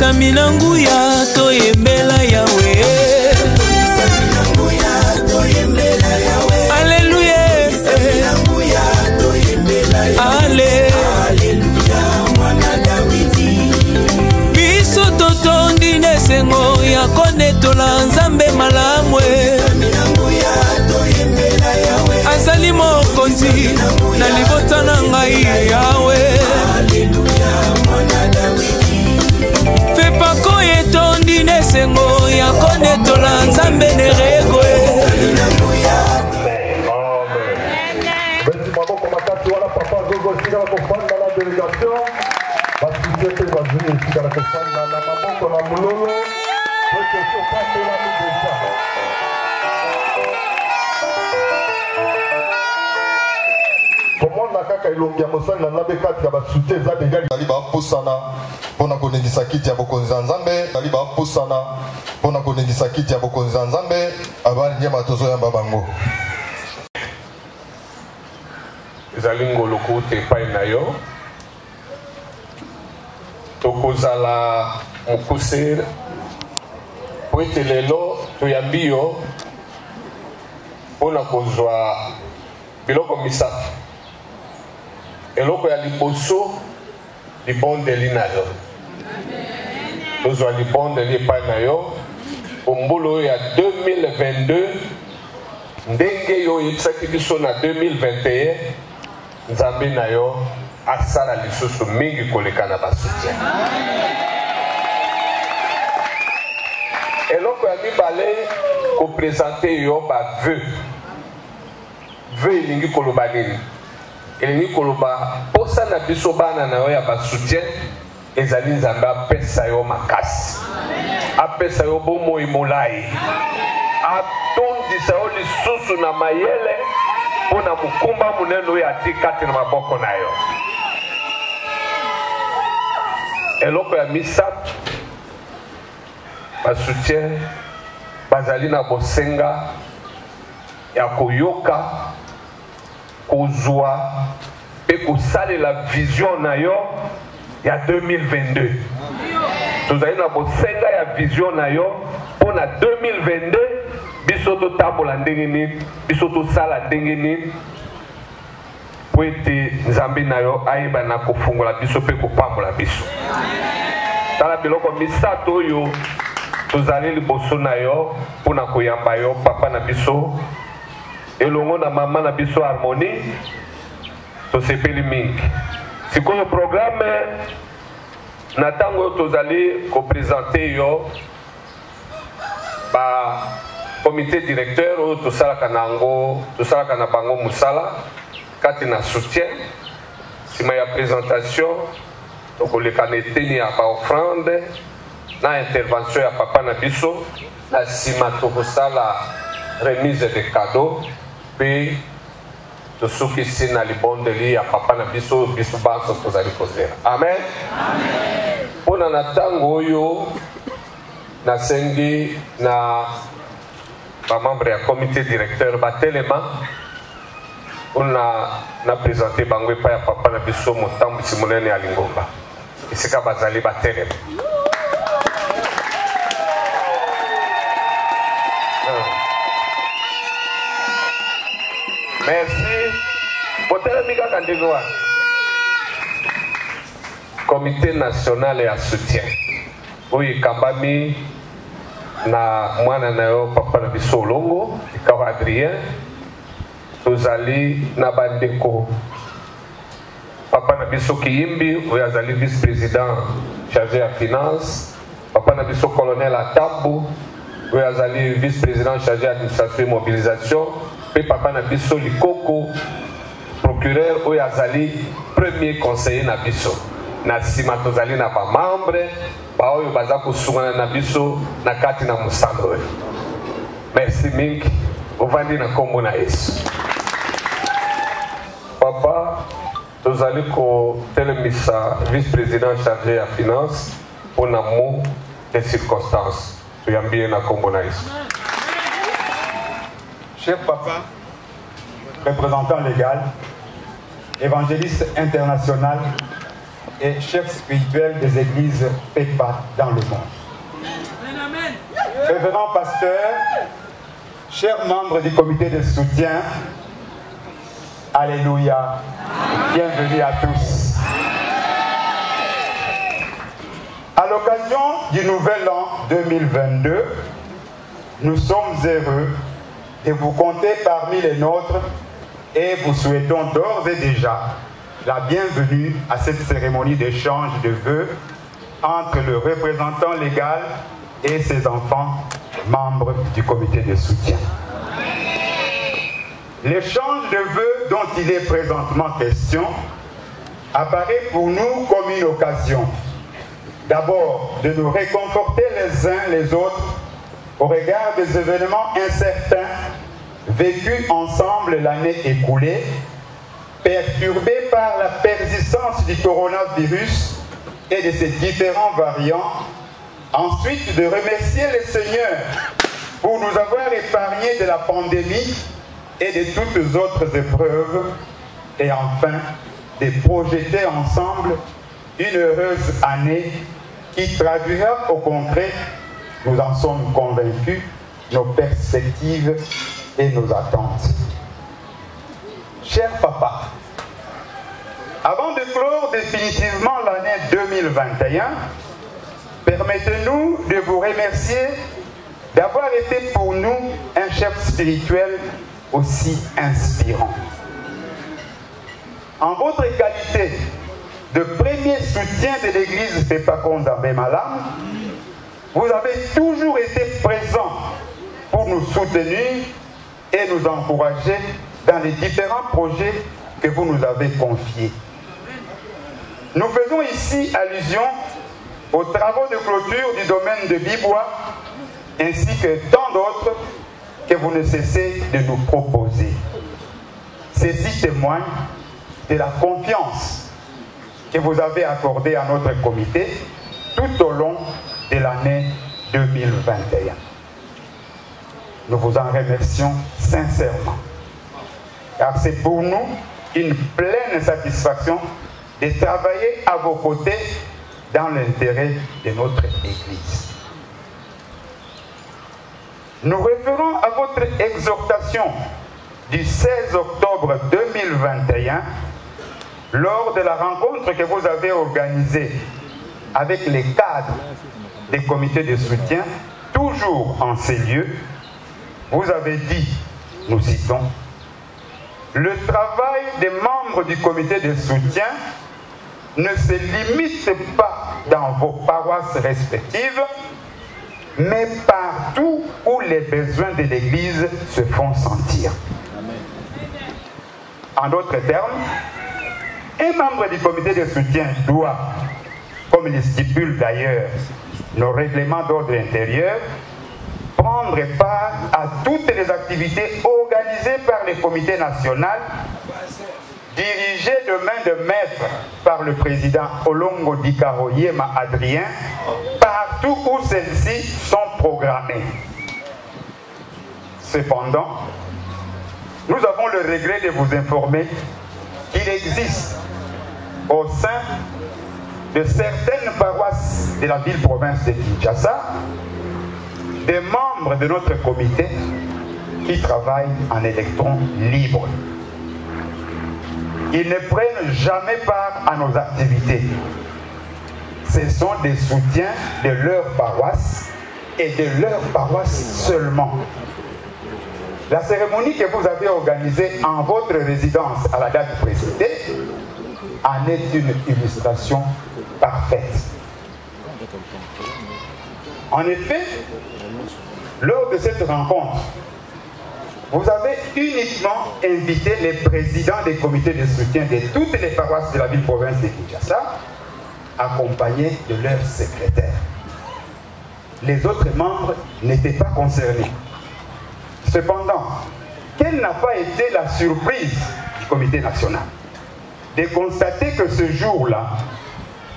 tokisami na nguya toyembela yawe. Alléluia. Alléluia mwana Dawidi. Biso totondi nesengo ya konetola nzambe malamwe. Azali mokonzi na libota na ngai yawe. Fepako yetondi nesengo ya konetola nzambe neregwe. Ilongia mosali na nabe kati ya basute za deja ali ba posana pona konengisa kiti ya bokonzi nzambe ali ba posana pona konengisa kiti ya bokonzi nzambe abali nyama tozo yamba bango ezali ngolo kote epai na yo tokozala mokuse po ete lelo toyambi yo mpona kozwa biloko misato. Eloko ya liboso libondeli na yo. Tozwa libondeli epai na yo ombolo ya 2022 ndenge yo oyebisaki biso na 2021 nzambe na yo asala lisusu mingi koleka na basutien. Eloko ya mibale kopresente yo baveu. Veu elingi koloba nini? Elingi koloba posa na biso bana na yo ya basutien ezali nzambe apesa yo makasi, apesa yo bomoi molai, atondisa yo lisusu na mayele mpona mokumba monene oyo ati kati na maboko na yo. Eloko ya misato basutien bazali na bosenga ya koyoka kozwa pe kosalela vision na yo ya 2022. Tozali na bosenga ya vision na yo mpona 2022 biso totambola ndenge nini, biso tosala ndenge nini po ete nzambe na yo ayeba na kofungola biso mpe kopambola biso. Tala biloko misato oyo tozali liboso na yo mpona koyamba yo papa na biso elongo na mama na biso Harmonie tosepeli mingi. Sikoyo programme na tango tozali kopresente yo ba comité directeur oyo tosalaka na bango musala kati na soutien. Sima ya présentation tokoleka na eteni ya baofrande na intervention ya papa na biso na sima tokosala remise de cadeau pe tosukisi na libondeli ya papa na biso banso tozali kozela. Amen. Mpona na ntango oyo nasengi na bamembre ya comité directeur batelema mpona na présente bango epai ya papa na biso motambwisi monene ya Lingomba esika bazali batelema. Merci. Botelemi kaka ndenge wana. Comité national ya soutien oyo ekambami na mwana na yo papa na biso Olongo Ikawa Adrien. Tozali na bandeko papa na biso Kiyimbi oyo azali vice-président chargé ya finance, papa na biso colonel Atambu oyo azali vice-président chargé ya administration et mobilisation, pe papa na biso Likoko procureur oyo azali premier conseiller na biso. Na sima tozali na ba membre ba oyo baza kosungana na biso na kati na musando oyo. Merci mingi ovandi na kombo na Yesu. Papa tozali ko telemisa vice-président chargé ya finance pour na mot des circonstances. Tuyambie na kombo na Yesu. Cher papa, représentant légal, évangéliste international, et chef spirituel des églises PEPA dans le monde. Révérend pasteur, chers membres du comité de soutien, alléluia, bienvenue à tous. À l'occasion du nouvel an 2022, nous sommes heureux de vous compter parmi les nôtres et vous souhaitons d'ores et déjà la bienvenue à cette cérémonie d'échange de vœux entre le représentant légal et ses enfants, membres du comité de soutien. L'échange de vœux dont il est présentement question apparaît pour nous comme une occasion, d'abord de nous réconforter les uns les autres au regard des événements incertains vécus ensemble l'année écoulée, perturbés par la persistance du coronavirus et de ses différents variants. Ensuite, de remercier le Seigneur pour nous avoir épargnés de la pandémie et de toutes les autres épreuves. Et enfin, de projeter ensemble une heureuse année qui traduira au concret, nous en sommes convaincus, nos perspectives et nos attentes. Cher papa, avant de clore définitivement l'année 2021, permettez-nous de vous remercier d'avoir été pour nous un chef spirituel aussi inspirant. En votre qualité de premier soutien de l'église PEPA Nzambe Malamu, vous avez toujours été présent pour nous soutenir et nous encourager dans les différents projets que vous nous avez confiés. Nous faisons ici allusion aux travaux de clôture du domaine de Bibois, ainsi que tant d'autres que vous ne cessez de nous proposer. Ceci témoigne de la confiance que vous avez accordée à notre comité tout au long de l'année 2021. Nous vous en remercions sincèrement, car c'est pour nous une pleine satisfaction de travailler à vos côtés dans l'intérêt de notre Église. Nous référons à votre exhortation du 16 octobre 2021 lors de la rencontre que vous avez organisée avec les cadres des comités de soutien, toujours en ces lieux. Vous avez dit, nous citons, « Le travail des membres du comité de soutien ne se limite pas dans vos paroisses respectives, mais partout où les besoins de l'Église se font sentir. » En d'autres termes, un membre du comité de soutien doit, comme le stipule d'ailleurs nos règlements d'ordre intérieur, prendre part à toutes les activités organisées par le comité national, dirigées de main de maître par le président Olongo Dikaroyema Adrien, partout où celles-ci sont programmées. Cependant, nous avons le regret de vous informer qu'il existe au sein de certaines paroisses de la ville-province de Kinshasa des membres de notre comité qui travaillent en électrons libres. Ils ne prennent jamais part à nos activités. Ce sont des soutiens de leur paroisse et de leur paroisse seulement. La cérémonie que vous avez organisée en votre résidence à la date précitée en est une illustration parfaite. En effet, lors de cette rencontre, vous avez uniquement invité les présidents des comités de soutien de toutes les paroisses de la ville-province de Kinshasa, accompagnés de leurs secrétaires. Les autres membres n'étaient pas concernés. Cependant, quelle n'a pas été la surprise du comité national de constater que ce jour-là,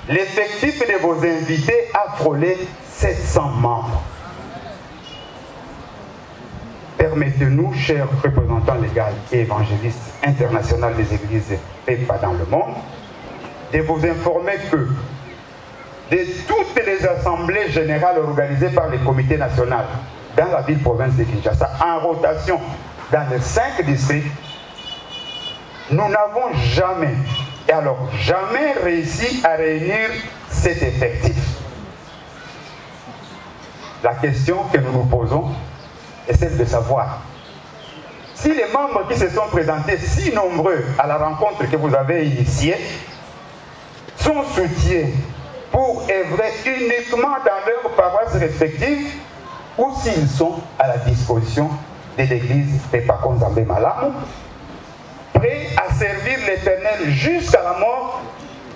l'effectif de vos invités a frôlé 700 membres. Permettez-nous, chers représentants légaux et évangélistes internationaux des églises PEPA dans le monde, de vous informer que de toutes les assemblées générales organisées par le comité national dans la ville-province de Kinshasa, en rotation dans les 5 districts, nous n'avons jamais, et alors jamais réussi à réunir cet effectif. La question que nous nous posons est celle de savoir si les membres qui se sont présentés si nombreux à la rencontre que vous avez initiée sont soutiens pour œuvrer uniquement dans leurs paroisses respectives ou s'ils sont à la disposition de l'église Pepako Nzambe Malamu, prêts à servir l'Éternel jusqu'à la mort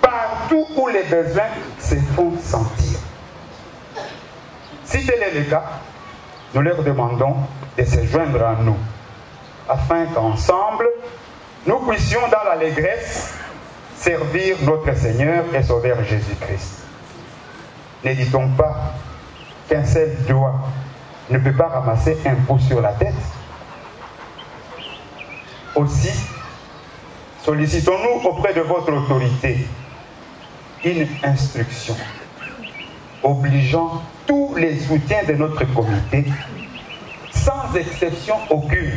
partout où les besoins se font sentir. Si tel est le cas, nous leur demandons de se joindre à nous, afin qu'ensemble, nous puissions dans l'allégresse servir notre Seigneur et Sauveur Jésus-Christ. Ne dit-on pas qu'un seul doigt ne peut pas ramasser un pouce sur la tête? Aussi, sollicitons-nous auprès de votre autorité une instruction obligeant tous les soutiens de notre comité, sans exception aucune,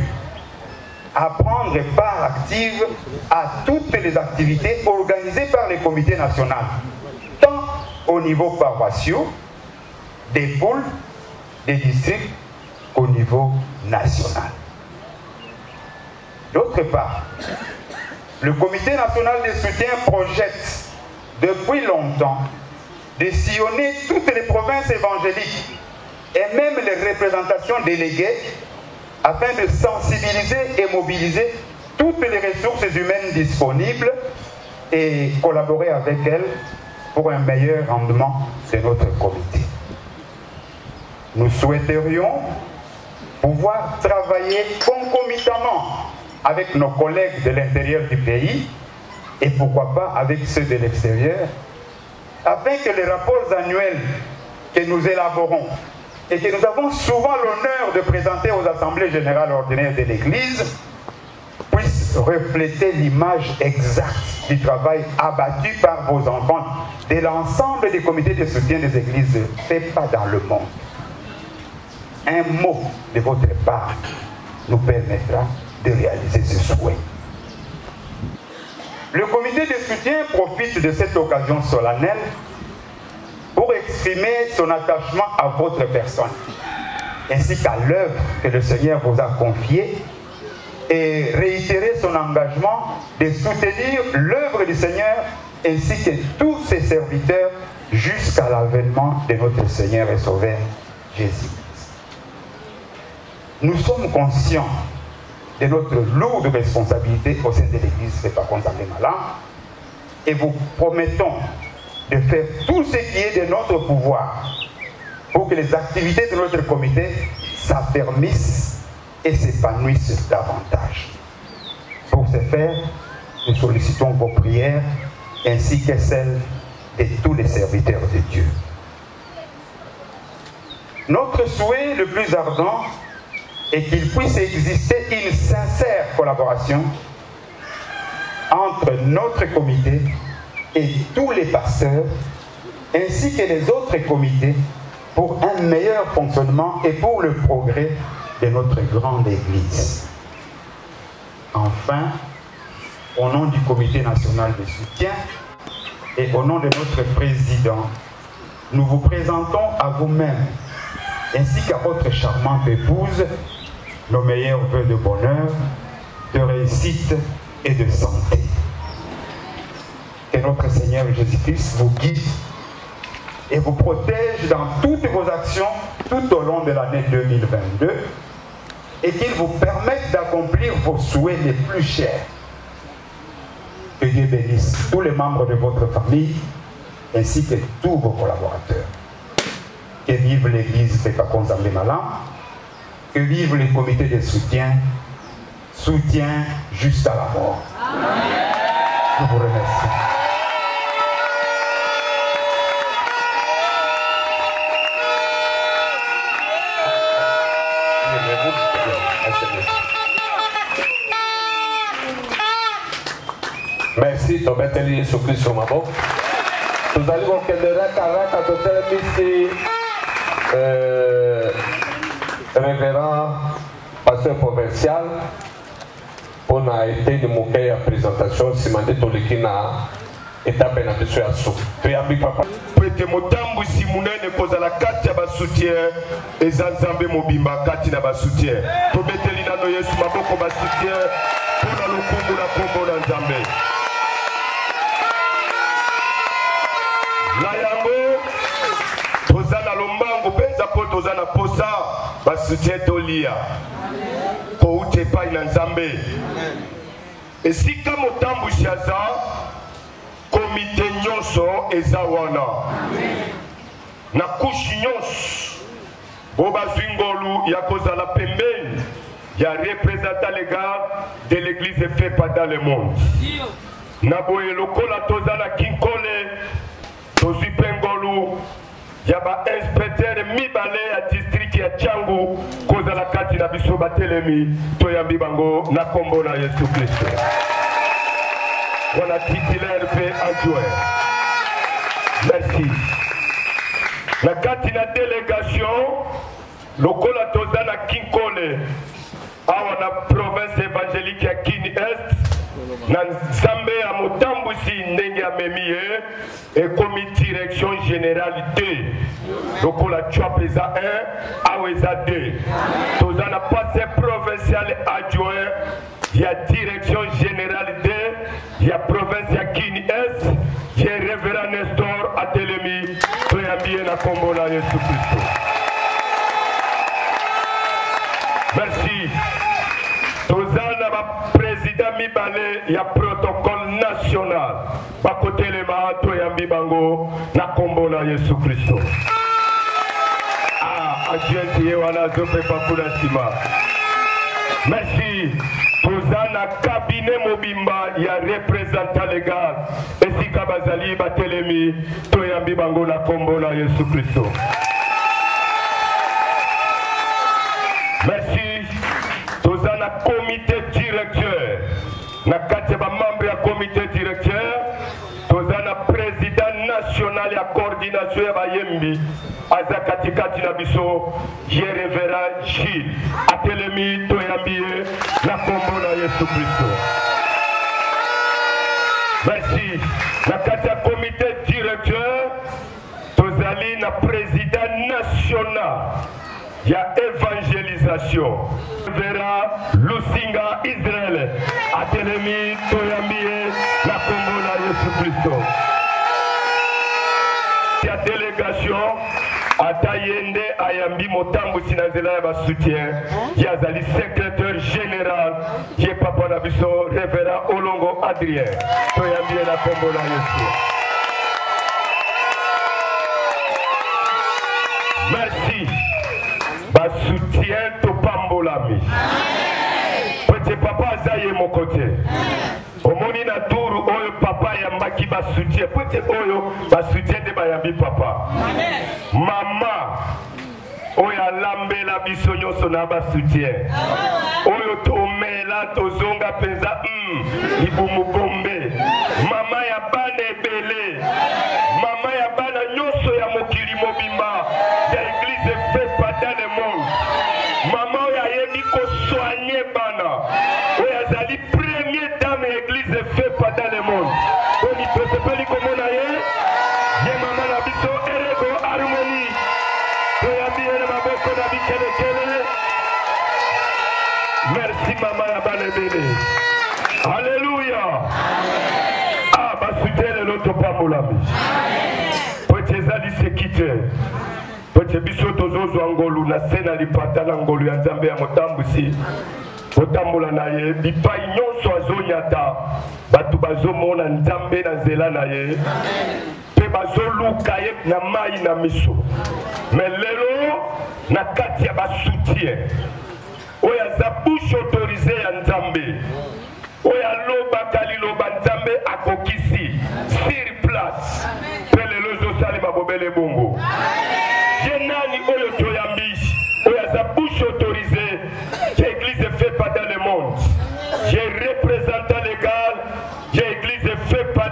à prendre part active à toutes les activités organisées par le comité national, tant au niveau paroissial, des pôles, des districts, qu'au niveau national. D'autre part, le comité national de soutien projette depuis longtemps de sillonner toutes les provinces évangéliques et même les représentations déléguées afin de sensibiliser et mobiliser toutes les ressources humaines disponibles et collaborer avec elles pour un meilleur rendement de notre comité. Nous souhaiterions pouvoir travailler concomitamment avec nos collègues de l'intérieur du pays et pourquoi pas avec ceux de l'extérieur, afin que les rapports annuels que nous élaborons et que nous avons souvent l'honneur de présenter aux assemblées générales ordinaires de l'Église puissent refléter l'image exacte du travail abattu par vos enfants de l'ensemble des comités de soutien des églises FEPA dans le monde. Un mot de votre part nous permettra de réaliser ce souhait. Le comité de soutien profite de cette occasion solennelle pour exprimer son attachement à votre personne, ainsi qu'à l'œuvre que le Seigneur vous a confiée, et réitérer son engagement de soutenir l'œuvre du Seigneur ainsi que tous ses serviteurs jusqu'à l'avènement de notre Seigneur et Sauveur Jésus-Christ. Nous sommes conscients de notre lourde responsabilité au sein de l'Église Pepako Nzambe Malamu et vous promettons de faire tout ce qui est de notre pouvoir pour que les activités de notre comité s'affermissent et s'épanouissent davantage. Pour ce faire, nous sollicitons vos prières ainsi que celles de tous les serviteurs de Dieu. Notre souhait le plus ardent est qu'il puisse exister une sincère collaboration entre notre comité et tous les pasteurs, ainsi que les autres comités, pour un meilleur fonctionnement et pour le progrès de notre grande Église. Enfin, au nom du Comité national de soutien et au nom de notre président, nous vous présentons à vous-même, ainsi qu'à votre charmante épouse, nos meilleurs vœux de bonheur, de réussite et de santé. Que notre Seigneur Jésus-Christ vous guide et vous protège dans toutes vos actions tout au long de l'année 2022 et qu'il vous permette d'accomplir vos souhaits les plus chers. Que Dieu bénisse tous les membres de votre famille ainsi que tous vos collaborateurs. Que vive l'Église Pepako Nzambe Malamu, que vive les comités de soutien, soutien jusqu'à la mort. Amen. Je vous remercie. Merci Christ, beteli Yesu Christ mabo. Tozali kokendera karaka totelemisi révérend pasteur provincial on a été de moquer à présentation simande toleki na étape na biso ya so toyambi papa pete motambu simunene kozala kati ya basoutien eza nzambe mobimba kati na basoutien tobeteli nano yesu maboko basoutien mpona lokumu na kombo na nzambe na yango toza na lombangu mpenza mpo toza na posa basoutien tolia kouta epai na nzambe esika motambusi aza komite nyonso eza wana na kushi nyonso bo bazwi ngolu ya kozala pembeni ya représentant légal de l'église FEPA dans le monde na boye lokola toza na kinkole tozwi mpe ngolu ya bainspecteur mibale ya district ya Tchangu kozala kati na biso batelemi toyambi bango na kombo na Yesu Kristo wana titulaire mpe adjoint merci na kati na délégation lokola toza na kinkole awa na province évangélique ya Kini Est na nzambe ya motambusi ndenge amemi ye ekomi direction générale 2 lokola chwap eza 1 awa eza 2 toza na pasteur provincial adjoint ya direction générale 2 ya province ya Kini Est ye révérend Nestor atelemi toyambi ye na kombo na Yesu Kristo merci toza na baprésident mibale ya protocole national bakotelema toyambi bango na kombo na Yesu Kristo adjoint ye wana azopepa kuna nsima merci toza na cabinet mobimba ya représentant légal esika bazali batelemi toyambi bango na kombo na Yesu Kristo merci toza na comité directeur na kati ya bamembre ya comité directeur toza na président national ya coordination ya bayembi aza katikati na biso ye révérend Gilles atelemi toyambi ye na kombo na Yesu Kristo merci na kati ya comité directeur tozali na président national ya évangélisation vera Lusinga Israël atelemi toyambi ye na kombo na Yesu Kristo ya délégation atayende ayambi motambusi na nzela ya basoutien ye azali secrétaire général ye papa na biso révérend Olongo Adrien toyambi ye na kombo na Yesu merci basoutien topambolami pete papa aza ye moko te omoni na turu oyo papa yambaki basoutien pete oyo basoutien nde bayambi papa mama oyo alambela biso nyonso na basoutien oyo tomela tozonga mpenza libumu bombe mama ya bana ebele mama ya bana nyonso ya mokili mobimba ya église FEPA dans le monde mama oyo ayebi kosoigne bana oyo azali premier dame ya église FEPA dans le monde oyo tosepeli komona ye ye mama na biso erego harmonie toyambi ye na maboko na bikelekele merci mama ya bana ebele alleluya basute lelo topambolami po ete ezali seki te po ete biso tozozwa ngolu na se na lipata na ngolu ya nzambe ya motambusi kotambola na ye bipai nyonso azonyata bato bazomona nzambe na nzela na ye mpe bazoluka ye na mai na miso me lelo na kati ya basoutien oyo aza bouche autorisé ya nzambe oyo alobaka liloba nzambe akokisi sur place mpe lelo ezosalema bobele bongo ye nani oyo toyambi oyo aza bouche autorisé ya église FEPA dans le monde ye représentant légal ya église FEPA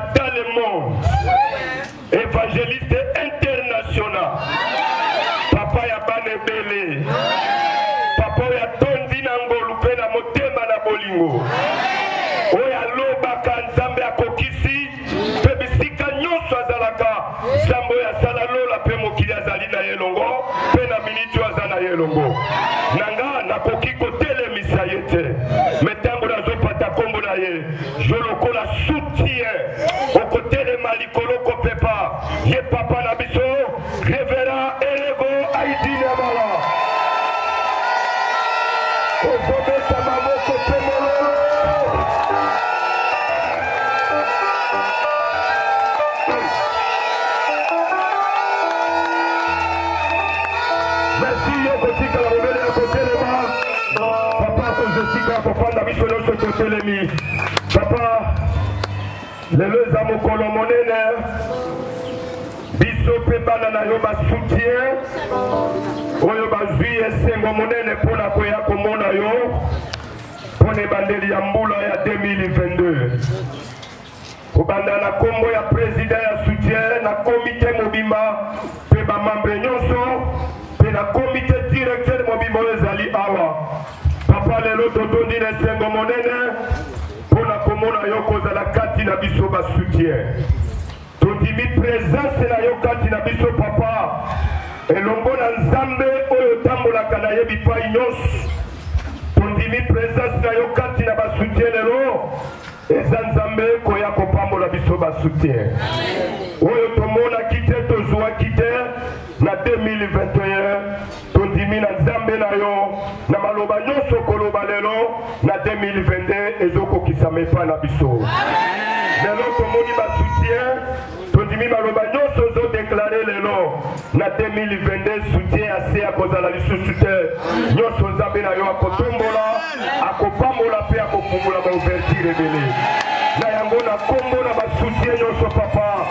bolingo oyo alobaka nzambe akokisi mpe bisika nyonso azalaka nzambe oyo asala lola mpe mokili azali na ye elongo mpe na miniti oyo aza na ye elongo nanga nakoki kotelemisa ye te me ntango nazopata nkombo na ye yo lokola soutien okotelema likolo kopepa ye papa na biso revera elego aidine bala kozobeta maboko mpe mololo merci yo kotikala mobele ya kotelema papa kozosika kopanda biso nyonso totelemi papa lelo eza mokolo monene biso mpe bana na yo basoutien oyo bazwi esengo monene mpona koya komona yo mpona ebandeli ya mbula ya 2022 kobanda na nkombo ya président ya soutien na komite mobimba mpe bamambre nyonso mpe na komite directeur mobimba oyo ezali awa papa lelo totondi na esengo monene mpona komona yo kozala kati na biso basoutien tondimi présence na yo kati na biso papa elongo na nzambe oyo otambolaka na ye bipai nyonso tondimi présence na yo kati na basoutien lelo eza nzambe koya kopambola biso basoutien oyo tomonaki te tozwaki te na 2021 tondimi na nzambe na yo na maloba nyonso koloba lelo na 2022 ezokokisama epai na biso lelo tomoni basoutien tondimi maloba nyonso ozodeklare lelo na 2022 soutien ase akozala lisusu te nyonso nzambe na yo akotombola akopambola mpe akofungula baouverture ebele na yango na nkombo na basoutien nyonso papa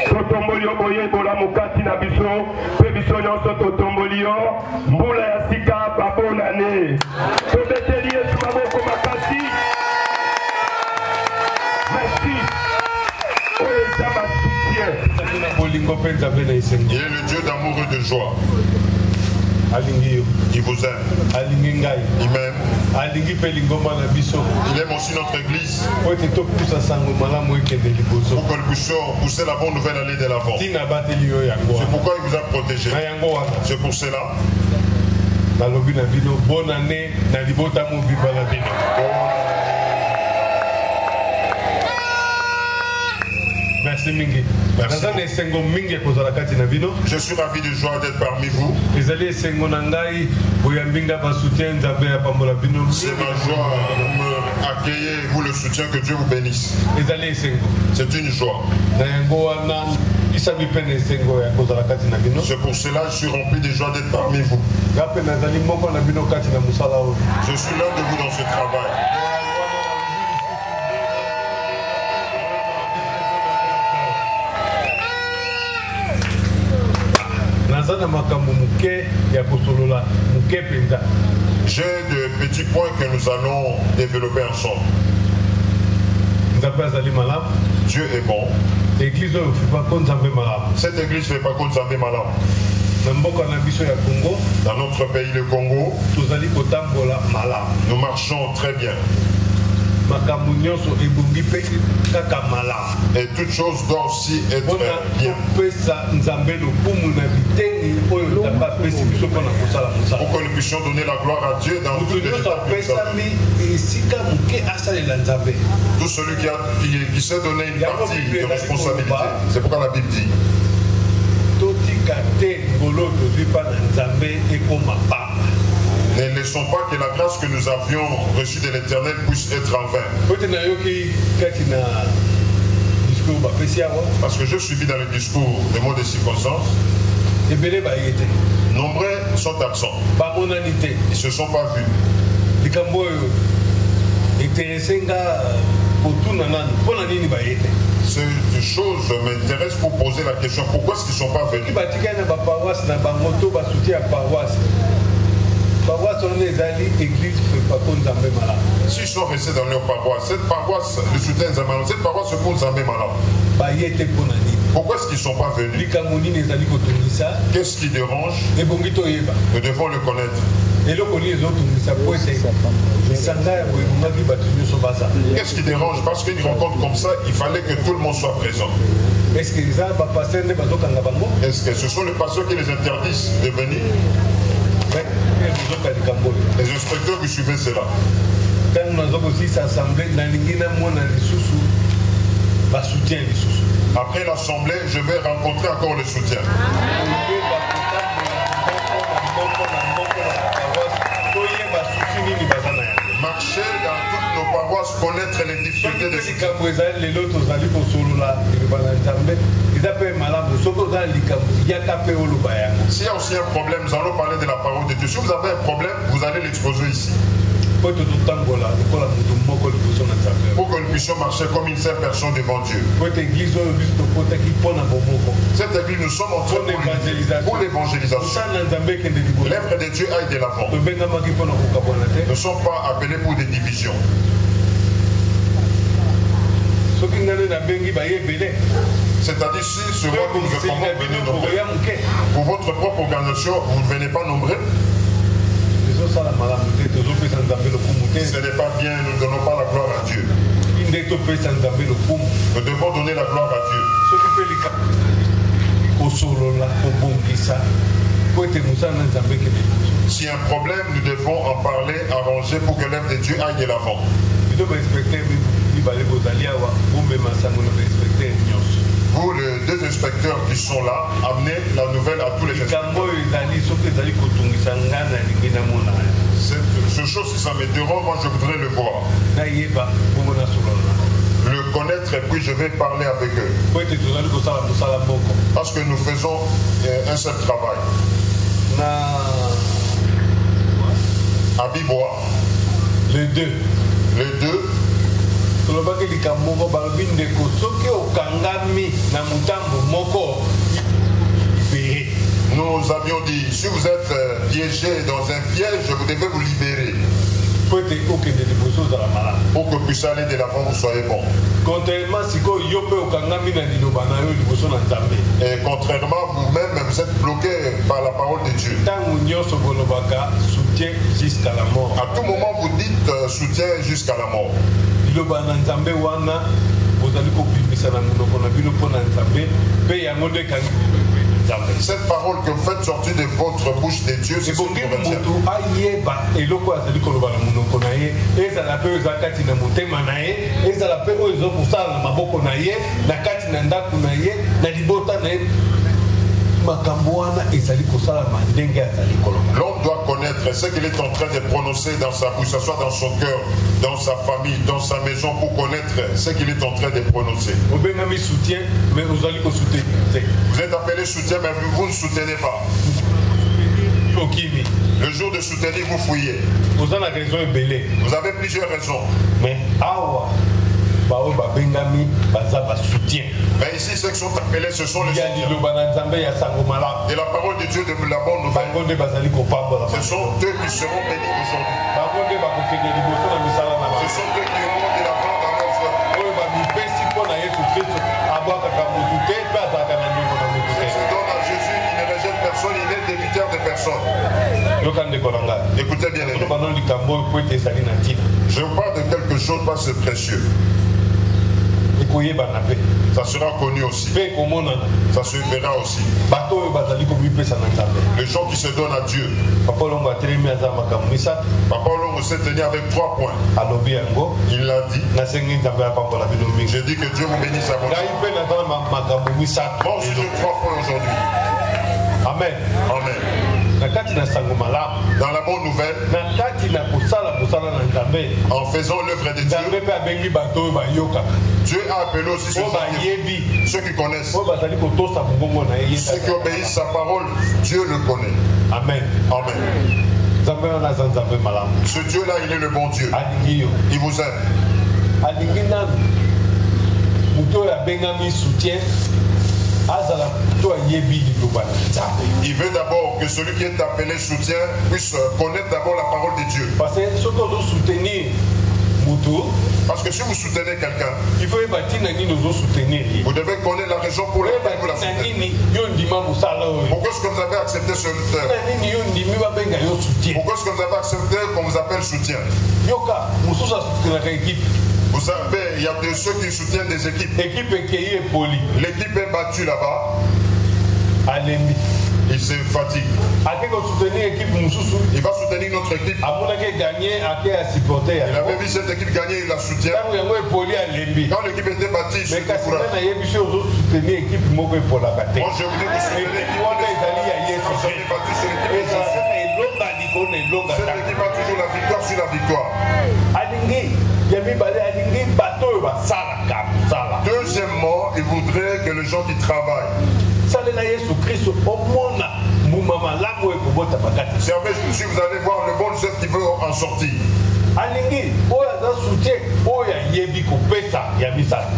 totomboli yo boyebola mokati na biso mpe biso nyonso totomboli yo mbula ya sika babonane tobeteli yesu maboko makasi merci oyo eza basoutien il est le Dieu d'amour et de joie. Il vous aime. Il m'aime. Il aime aussi notre église. Pour que nous puissions pousser la bonne nouvelle aller de l'avant. C'est pourquoi il vous a protégé. C'est pour cela. Bonne année. Merci Mingi. Merci. Je suis ravi de joie d'être parmi vous. C'est ma joie de me accueillir, vous le soutien, que Dieu vous bénisse. C'est une joie. C'est pour cela que je suis rempli de joie d'être parmi vous. Je suis l'un de vous dans ce travail. J'ai de petits points que nous allons développer ensemble. Dieu est bon. Cette église ne fait pas contre Zambé Malam. Dans notre pays, le Congo, nous marchons très bien. Et toute chose doit aussi être bien. Pour que nous puissions donner la gloire à Dieu dans toutes les étapes. Tout celui qui s'est donné une partie de responsabilité. C'est pourquoi la Bible dit. Ne laissons pas que la grâce que nous avions reçue de l'Éternel puisse être en vain. Parce que je suis dans le discours des mots de circonstances. Nombreux sont absents. Ils ne se sont pas vus. Cette chose m'intéresse pour poser la question, pourquoi est-ce qu'ils ne sont pas venus? S'ils sont restés dans leur paroisse, cette paroisse, le soutien de Zambé, cette paroisse se pose Zambé Malam. Pourquoi est-ce qu'ils ne sont pas venus? Qu'est-ce qui dérange? Nous devons le connaître. Qu'est-ce qui dérange? Parce qu'une rencontre comme ça, il fallait que tout le monde soit présent. Est-ce que ce sont les pasteurs qui les interdisent de venir? Les inspecteurs qui suivaient cela. Après l'assemblée, je vais rencontrer encore le soutien. Marcher dans toutes nos paroisses, connaître les difficultés de soutien. S'il y a aussi un problème, nous allons parler de la parole de Dieu. Si vous avez un problème, vous allez l'exposer ici. Pour que nous puissions marcher comme une seule personne devant Dieu. Cette église, nous sommes en train pour l'évangélisation. L'œuvre de Dieu aille de l'avant. Nous ne sommes pas appelés pour des divisions. C'est-à-dire si ce mois que nous devons venir nombreux, pour votre propre organisation, vous ne venez pas nombreux. Ce n'est pas bien, nous ne donnons pas la gloire à Dieu. Nous devons donner la gloire à Dieu. Si un problème, nous devons en parler, arranger pour que l'œuvre de Dieu aille de l'avant. Vous, les deux inspecteurs qui sont là, amenez la nouvelle à tous les inspecteurs. Cette chose, si ça me dérange, moi je voudrais le voir. Le connaître et puis je vais parler avec eux. Parce que nous faisons un seul travail. À Bibois. Les deux. Nous avions dit, si vous êtes piégé dans un piège, vous devez vous libérer. Pour que vous puissiez aller de l'avant, vous soyez bon. Et contrairement, vous-même, vous êtes bloqué par la parole de Dieu. À tout moment, vous dites soutien jusqu'à la mort. Cette parole que vous faites sortir de votre bouche de Dieu, c'est ce qui vous retient. L'homme doit connaître ce qu'il est en train de prononcer dans sa bouche, que ce soit dans son cœur, dans sa famille, dans sa maison, pour connaître ce qu'il est en train de prononcer. Vous êtes appelé soutien, mais vous ne soutenez pas. Le jour de soutenir, vous fouillez. Vous avez plusieurs raisons. Mais ici, ceux qui sont appelés, ce sont les soutiens. Et la parole de Dieu de la bonne nouvelle, ce sont eux qui seront bénis aujourd'hui. Ce sont eux qui iront de l'avant dans leur foi. Ceux qui donnent à Jésus, il ne rejette personne, il est débiteur de personne. Écoutez bien, je vous parle de quelque chose, pas c'est précieux. Ça sera connu aussi. Ça se verra aussi. Les gens qui se donnent à Dieu. Papa Longo s'est tenu avec 3 points. Il l'a dit. J'ai dit que Dieu vous bénisse à votre. Bon, si j'ai 3 points aujourd'hui. Amen. Amen. Dans la bonne nouvelle, en faisant l'œuvre de Dieu, Dieu a appelé aussi ceux qui connaissent. Ceux qui obéissent sa parole, Dieu le connaît. Amen. Amen. Ce Dieu-là, il est le bon Dieu. Il vous aime. Il veut d'abord que celui qui est appelé soutien puisse connaître d'abord la parole de Dieu. Parce que ce qu'on doit soutenir, Parce que si vous soutenez quelqu'un, il faut soutenir. vous devez connaître la raison pour laquelle vous la soutenez. Pourquoi est-ce que vous avez accepté ce lutteur? Pourquoi est-ce que vous avez accepté qu'on vous appelle soutien? Vous savez, il y a de ceux qui soutiennent des équipes. L'équipe est battue là-bas. Il se fatigue. Il va soutenir notre équipe. Il avait vu cette équipe gagner, il la soutient. Quand l'équipe était battue, il se décourage. Moi, je vous dis que c'est l'équipe. Cette équipe a toujours la victoire sur la victoire. Deuxièmement, il voudrait que les gens qui travaillent. Servez, si vous allez voir le bon chef qui veut en sortir.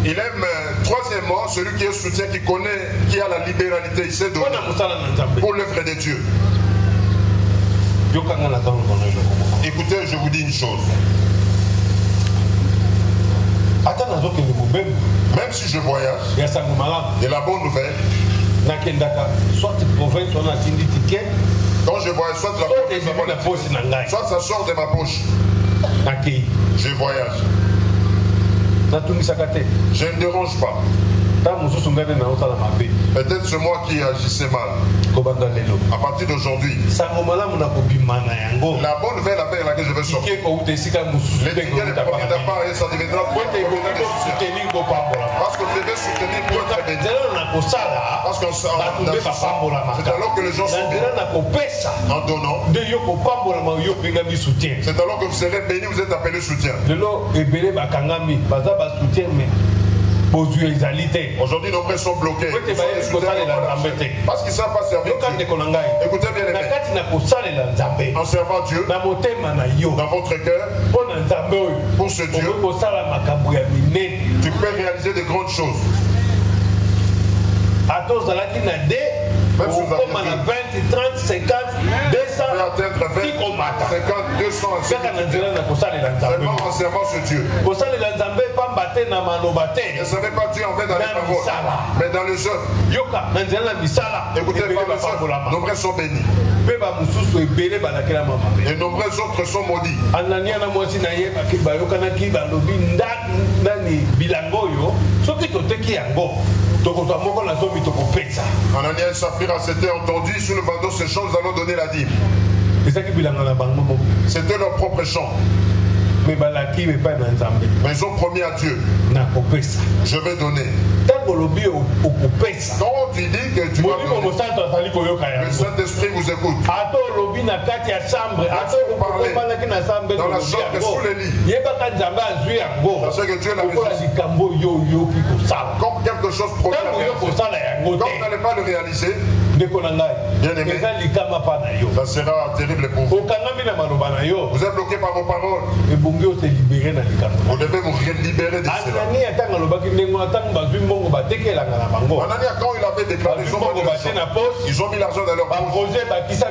Il aime, troisièmement, celui qui est soutien, qui connaît, qui a la libéralité, il sait donner pour l'œuvre de Dieu. Écoutez, je vous dis une chose. Même si je voyage, il y a la bonne nouvelle. Quand je voyage, soit la province, soit ça sort de ma poche. Je voyage. Je ne dérange pas. Peut-être c'est moi qui agissais mal. À partir d'aujourd'hui, la bonne nouvelle avec laquelle je vais sortir. Les premiers départ et ça deviendra parce que vous devez soutenir pour être béni. Parce que c'est alors que les gens sont bénis en donnant. C'est alors que vous serez bénis, vous êtes appelé soutien. Aujourd'hui, nos prêts sont bloqués. Parce qu'ils ne savent pas servir Dieu. Écoutez bien les mecs. En servant Dieu dans votre cœur, pour ce Dieu, tu peux réaliser de grandes choses. Même si vous avez 20, 30, 50, 200, 50, 200, seulement en servant ce Dieu. Ne savez pas Dieu en fait dans les paroles, mais dans les œuvres. Écoutez, par les œuvres, nombreux sont bénis. Et nombreux autres sont maudits. Ananias et Saphira s'étaient entendus sur le bandeau ces champs, nous allons donner la dîme. C'était leur propre champ. Mais ils ont promis à Dieu. Je vais donner. Quand tu dis que tu vas donner, le Saint-Esprit vous écoute. Dans la chambre et sous les lits. Sachez que Dieu l'a réalisé. Comme quelque chose produit. Quand vous n'allez pas le réaliser, bien aimé, ça sera terrible pour vous. Vous êtes bloqué par vos paroles. Vous devez vous libérer de cela. Ananias, quand il avait déclaré, ils ont mis l'argent dans leur poche.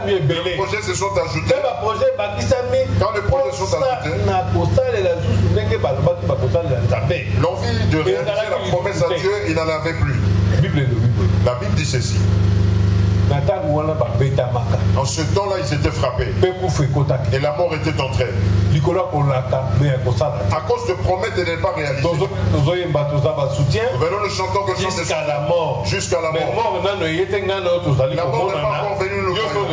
Les projets se sont ajoutés. Quand les projets sont ajoutés, l'envie de réaliser la promesse à Dieu, il n'en avait plus. La Bible dit ceci. En ce temps-là, ils étaient frappés. Et la mort était entrée. À cause de promesses de ne pas réaliser. Nous venons le chantant que jusqu'à la mort. Jusqu'à la mort. La mort n'est pas encore venue nous croire.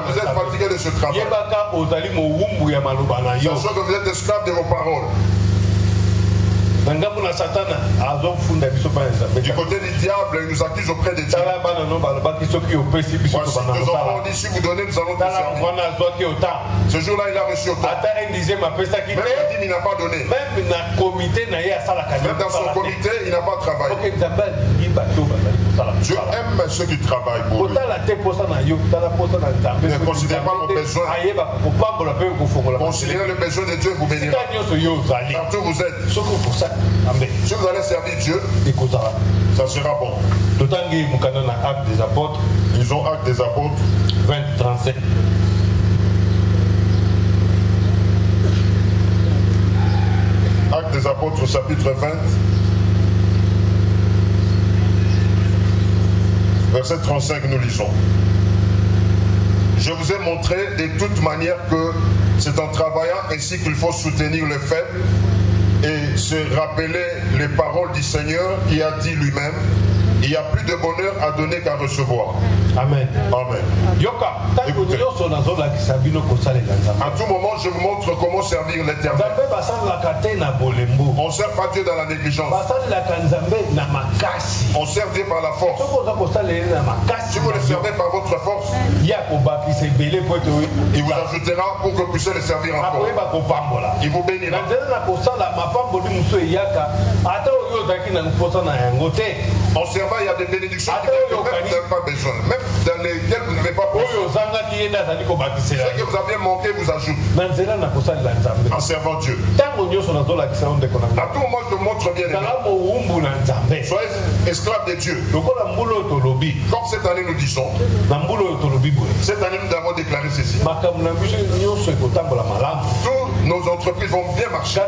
Vous êtes fatigués de ce travail. Sachant que vous êtes esclaves de vos paroles. Du côté du diable, il nous accuse auprès de Dieu. Voici deux enfants dit, si vous donnez, nous allons vous servir. Ce jour-là, il a reçu autant. Même la dîme, il n'a pas donné. Même dans son comité, il n'a pas travaillé. Dieu aime ceux qui travaillent pour lui. Ne considérez pas vos besoins. Considérez le besoin de Dieu et vous bénira. Partout vous êtes. Si vous allez servir Dieu, ça sera bon. Ils ont acte des apôtres 20-37. Acte des Apôtres, chapitre 20, verset 35, nous lisons. Je vous ai montré de toute manière que c'est en travaillant ainsi qu'il faut soutenir les faibles et se rappeler les paroles du Seigneur qui a dit lui-même, il n'y a plus de bonheur à donner qu'à recevoir. Amen. Amen. Écoutez, à tout moment, je vous montre comment servir l'Éternel. On ne sert pas Dieu dans la négligence. On sert Dieu par la force. Si vous le servez par votre force, il vous ajoutera pour que vous puissiez le servir encore. Il vous bénira. En servant, il y a des bénédictions qui même vous n'avez pas besoin. Même dans lesquelles vous n'avez pas besoin. Ce que vous avez manqué vous ajoute. En servant Dieu. À tout moment, je vous montre bien les gens. Soyez esclaves de Dieu. Comme cette année nous disons. Cette année nous avons déclaré ceci. Toutes nos entreprises vont bien marcher.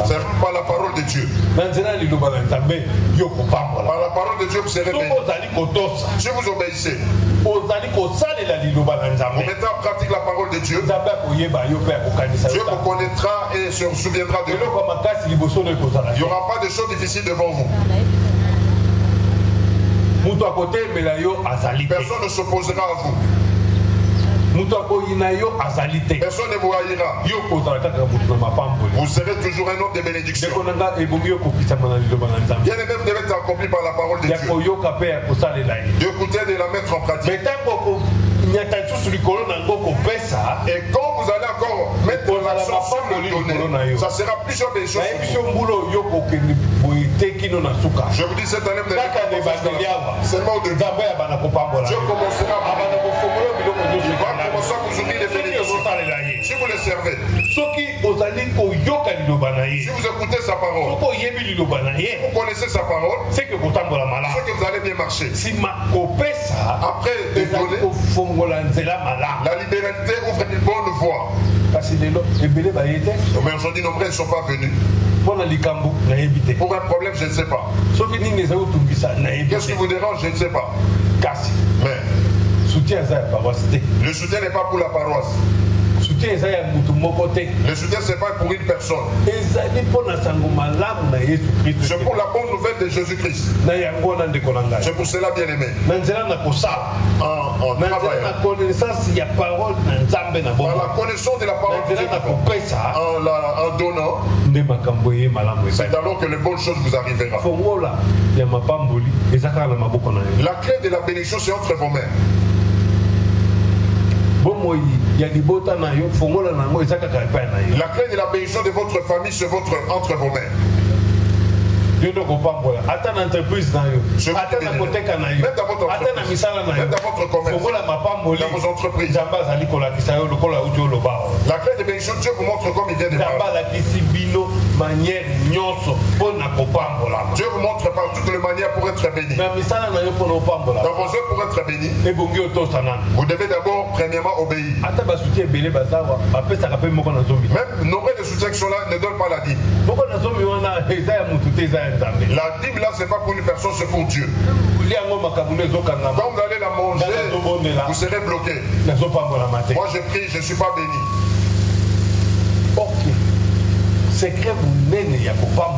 C'est par la parole de Dieu. Par la parole de Dieu, vous serez bénis. Si vous obéissez, vous mettez en pratique la parole de Dieu, Dieu vous connaîtra et se souviendra de vous. Il n'y aura pas de choses difficiles devant vous. Personne ne s'opposera à vous. Personne ne vous haïra. Vous serez toujours un homme de bénédiction. Bien aimé, vous devez être accompli par la parole de Dieu. D'écouter et de la mettre en pratique. Et quand vous allez encore mettre l'accent sur le donner, ça sera plusieurs des choses. Je vous dis cette année, vous n'allez pas seulement au début. Dieu commencera à vous ouvrir les bénédictions. Si vous le servez, si vous écoutez sa parole, vous connaissez sa parole, c'est que vous allez bien marcher. Après de donner, la libéralité ouvre une bonne voie. Mais aujourd'hui, nombreux ne sont pas venus. Pour un problème, je ne sais pas. Qu'est-ce qui vous dérange, je ne sais pas. Mais le soutien n'est pas pour la paroisse. Le soutien, ce n'est pas pour une personne. C'est pour la bonne nouvelle de Jésus-Christ. C'est pour cela, bien aimé. En travaillant. Par la connaissance de la parole de Dieu, en donnant, c'est alors que les bonnes choses vous arriveront. La clé de la bénédiction, c'est entre vos mains. La clé de la bénédiction de votre famille, c'est entre vos mains. Même dans votre entreprise, même dans votre commerce, dans vos entreprises. La clé de bénédiction, Dieu vous montre comme il vient de parler. Dieu vous montre par toutes les manières pour être béni. Dans vos œuvres pour être béni, vous devez d'abord premièrement obéir. Même nombreux de soutiens qui sont là ne donnent pas la dîme. La dîme là, c'est pas pour une personne, c'est pour Dieu. Quand vous allez la manger, vous serez bloqué. Moi je prie, je ne suis pas béni. Ok. Secret vous n'êtes pas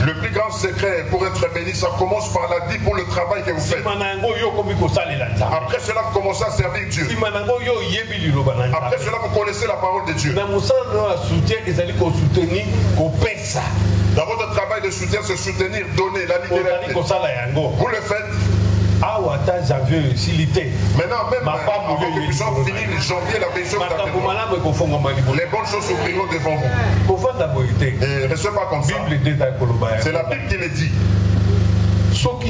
Le plus grand secret pour être béni, ça commence par la dîme pour le travail que vous faites. Après cela, vous commencez à servir Dieu. Après cela, vous connaissez la parole de Dieu. Dans votre travail de soutien, c'est soutenir, donner la liberté. Vous le faites. Maintenant, même avant que nous puissions finir janvier, la bénédiction les bonnes choses s'ouvriront devant vous. Et restez pas comme ça. C'est la Bible qui le dit. Si vous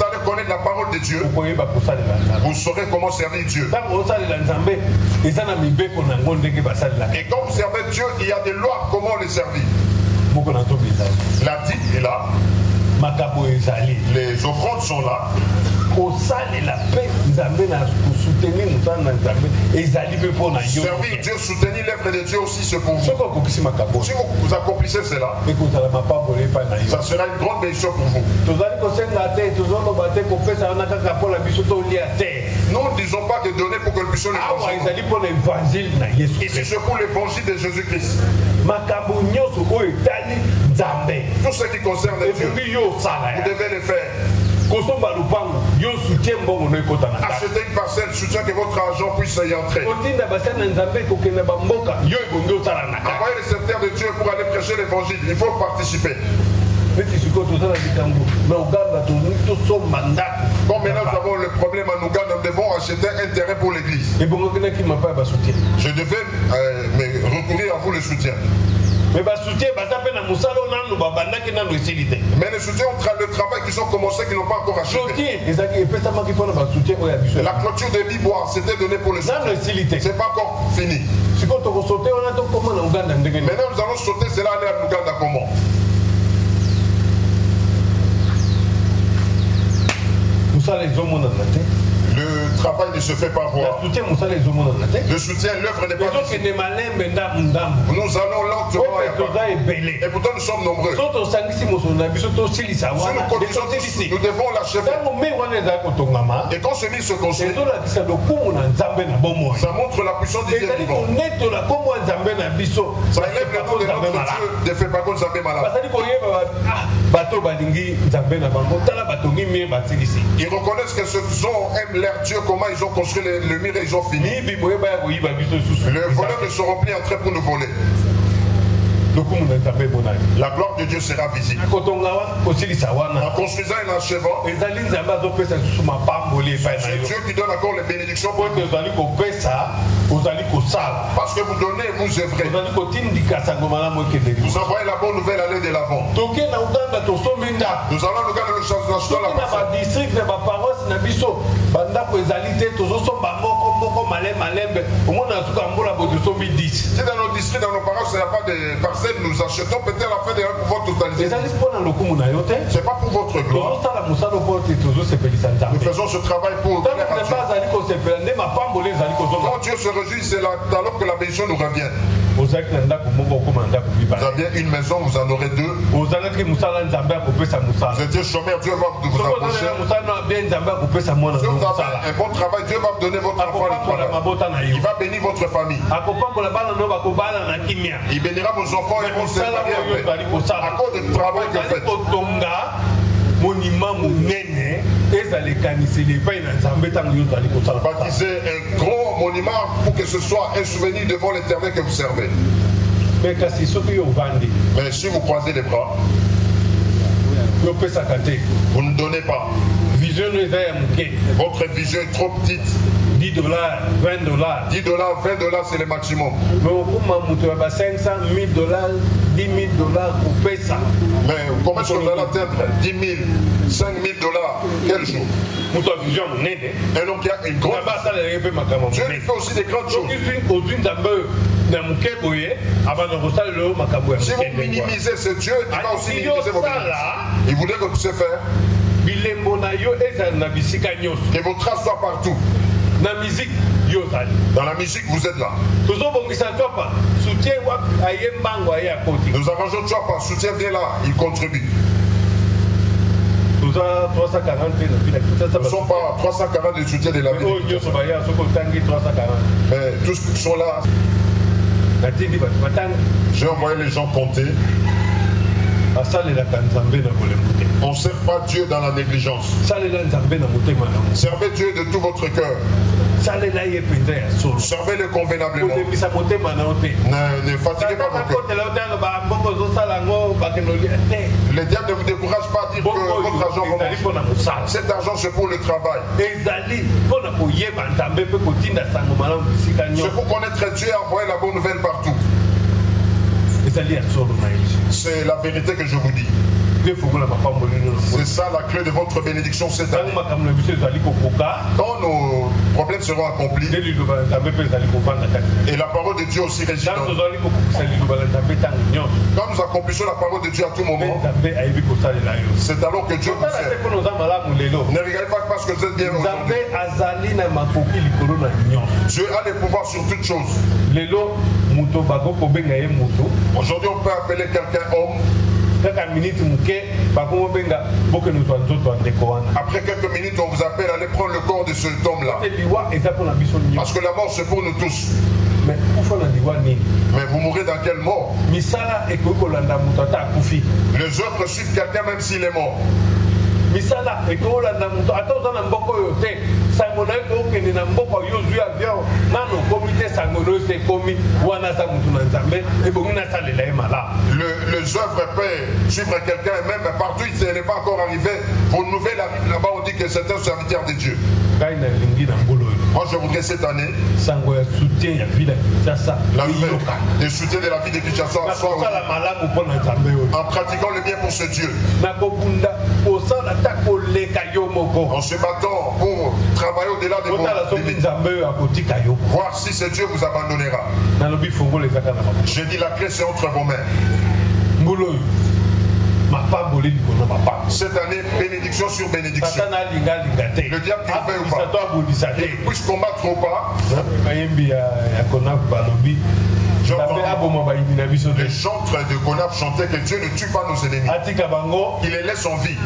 allez connaître la parole de Dieu, vous saurez comment servir Dieu. Et quand vous servez Dieu, il y a des lois comment le servir. La dîme est là. Les offrandes sont là. Servir Dieu, soutenir l'œuvre de Dieu aussi, c'est pour vous. Si vous accomplissez cela, ça sera une grande bénédiction pour vous. Nous ne disons pas de donner pour que nous puissions l'évangile. Ici, c'est pour l'évangile de Jésus-Christ. Tout ce qui concerne Dieu, vous devez le faire. Achetez une parcelle, soutien que votre argent puisse y entrer. Envoyez les serviteurs de Dieu pour aller prêcher l'évangile. Il faut participer. Comme maintenant nous avons le problème en Ouganda, nous devons acheter un terrain pour l'église. Je devais recourir à vous le soutien. Mais le soutien, le travail qu'ils ont commencé, qu'ils n'ont pas encore acheté. La clôture de Bibois, c'était donné pour le soutien. C'est pas encore fini. Maintenant nous allons sauter, cela aller à Ouganda comment? Le travail ne se fait pas voir. Le soutien, l'œuvre n'est pas visible. Nous allons lentement et pourtant nous sommes nombreux. Si nous continuons, nous devons l'achever. Et quand ce lit se construit, ça montre la puissance du Dieu vivant. Ça élève le nom de notre Dieu de Fepagon Zambé Malade. Ils reconnaissent que ceux qui aiment leur Dieu, comment ils ont construit le mur et ils ont fini. Le voleur ne seront plus entrés pour nous voler. La gloire de Dieu sera visible. En construisant et en achevant, c'est Dieu qui donne encore les bénédictions pour nous. Parce que vous donnez, vous œuvrez. Vous envoyez la bonne nouvelle aller de l'avant. Nous allons nous garder le chance dans la parole. Si dans nos districts, dans nos paroisses, il n'y a pas de parcelles, nous achetons peut-être à la fin de l'année pour votre totalité. C'est pas pour votre gloire. Nous faisons ce travail pour Dieu. Quand Dieu se réjouit, c'est alors que la bénédiction nous revient. Vous aviez une maison, vous en aurez deux. Vous étiez chômeur, Dieu va vous embaucher. Si vous avez un bon travail, Dieu va vous donner votre enfant le travail. Il va bénir votre famille. Il bénira vos enfants et vos séparés à cause du travail que vous faites. Baptisez un gros monument pour que ce soit un souvenir devant l'Éternel que vous servez. Mais si vous croisez les bras, vous ne donnez pas. Votre vision est trop petite. $10, $20. $10, $20, c'est le maximum. Mais comment est-ce qu'on va atteindre 10 000, 5 000 $? Quel jour? Un homme qui a une grande. Dieu lui fait aussi des grandes choses. Si vous minimisez ce Dieu, il va aussi minimiser vos bénéfices. Il voulait que vous puissiez faire que vos traces soient partout. Dans la musique, vous êtes là. Nous arrangeons toujours par soutien, viens là, il contribue. Nous ne sommes pas 340 de soutien de la ville. Mais tous sont là. J'ai envoyé les gens compter. On ne sert pas Dieu dans la négligence. Servez Dieu de tout votre cœur. Servez-le convenablement. Ne fatiguez pas vos cœurs. Le diable ne vous décourage pas à dire que votre argent va marcher. Cet argent, c'est pour le travail. C'est pour connaître Dieu et envoyer la bonne nouvelle partout. C'est la vérité que je vous dis. C'est ça la clé de votre bénédiction cette année. Quand nos problèmes seront accomplis, et la parole de Dieu aussi régit. Quand nous accomplissons la parole de Dieu à tout moment. C'est alors que Dieu vous sert. Ne regardez pas parce que vous êtes bien aujourd'hui. Dieu a des pouvoirs sur toutes choses. Aujourd'hui, on peut appeler quelqu'un homme. Après quelques minutes, on vous appelle à aller prendre le corps de cet homme-là. Parce que la mort, c'est pour nous tous. Mais vous mourrez dans quelle mort? Les œuvres suivent quelqu'un même s'il est mort. Les œuvres peuvent suivre quelqu'un et même partout il n'est pas encore arrivé. Pour une nouvelle arrive là-bas, on dit que c'est un serviteur de Dieu. Moi je voudrais cette année le soutien de la vie de Kinshasa en pratiquant le bien pour ce Dieu. En se battant pour travailler au-delà de vos limites. Voir si ce Dieu vous abandonnera. J'ai dit la clé c'est entre vos mains. Cette année, bénédiction sur bénédiction. Le diable qui fait ou pas, il puisse combattre ou pas. Les chantres de Konaf chantaient que Dieu ne tue pas nos ennemis. Il les laisse en vie.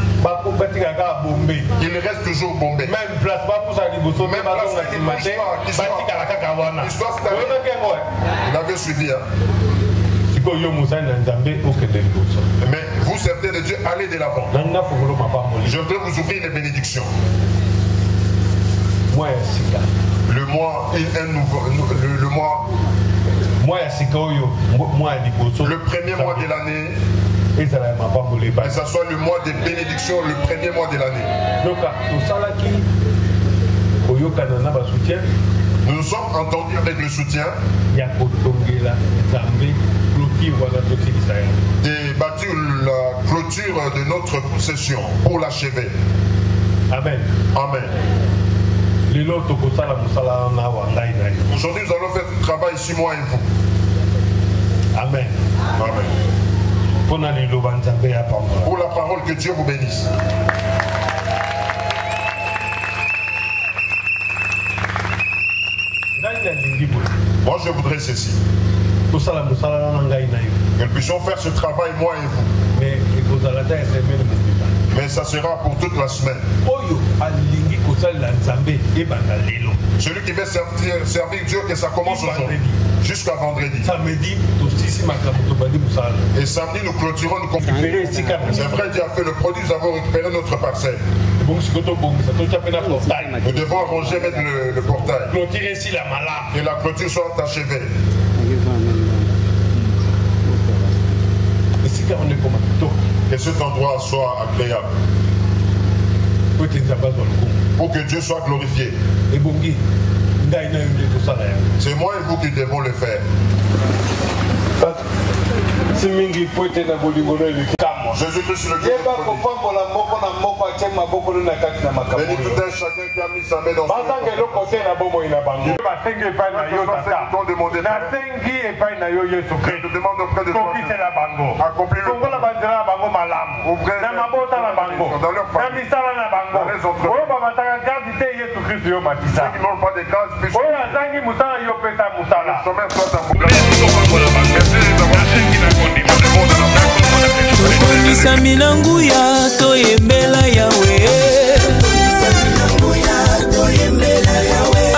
Il reste toujours bombé. Même place l'histoire c'est vous l'avez suivi. Mais vous servez de Dieu, allez de l'avant. Je voudrais vous ouvrir les bénédictions. Le mois est nouveau. Le mois. Le premier mois de l'année. Et ça soit le mois des bénédictions, le premier mois de l'année. Nous nous sommes entendus avec le soutien de bâtir la clôture de notre possession pour l'achever. Amen. Amen. Aujourd'hui, nous allons faire le travail ici, moi et vous. Amen. Amen. Pour la parole, que Dieu vous bénisse. Moi, je voudrais ceci. Que nous puissions faire ce travail, moi et vous. Mais ça sera pour toute la semaine. Celui qui veut servir Dieu, que ça commence aujourd'hui. Jusqu'à vendredi. Et samedi, nous clôturons. C'est vrai, Dieu a fait le produit, nous avons récupéré notre parcelle. Nous devons arranger avec le portail. Et la clôture soit achevée. Que cet endroit soit agréable. Pour que Dieu soit glorifié. C'est moi et vous qui devons le faire. Jésus-Christ le Dieu. Bénis tout un chacun qui a mis sa main dans son corps. Je te demande auprès de toi. Accomplis-le. Ouvrez dans leur famille. Dans les autres. Ceux qui n'ont pas de grâce puissent. Le sommet soit un bouclier. Tokonisa milangu ya toyembela Yawe.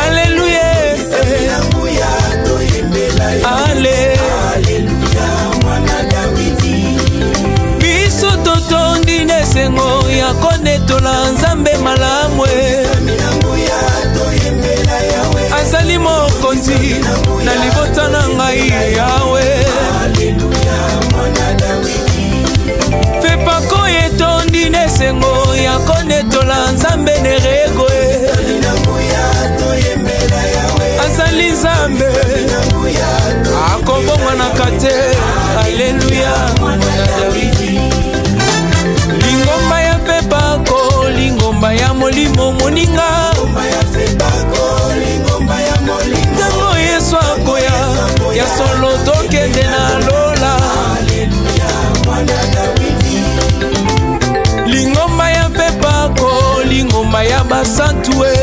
Alléluia. Alléluia. Biso totondi nesengo ya konetola Nzambe malamwe. Azali mokonzi na libota na ngai Yawe. Fepako etondi nesengo ya konetola Nzambe nerego. Azali Nzambe akobongwa na kate. Alléluia. Lingomba ya pepako, lingomba ya molimo moninga. Tango Yesu akoya ya solo tokende na lola. basantu e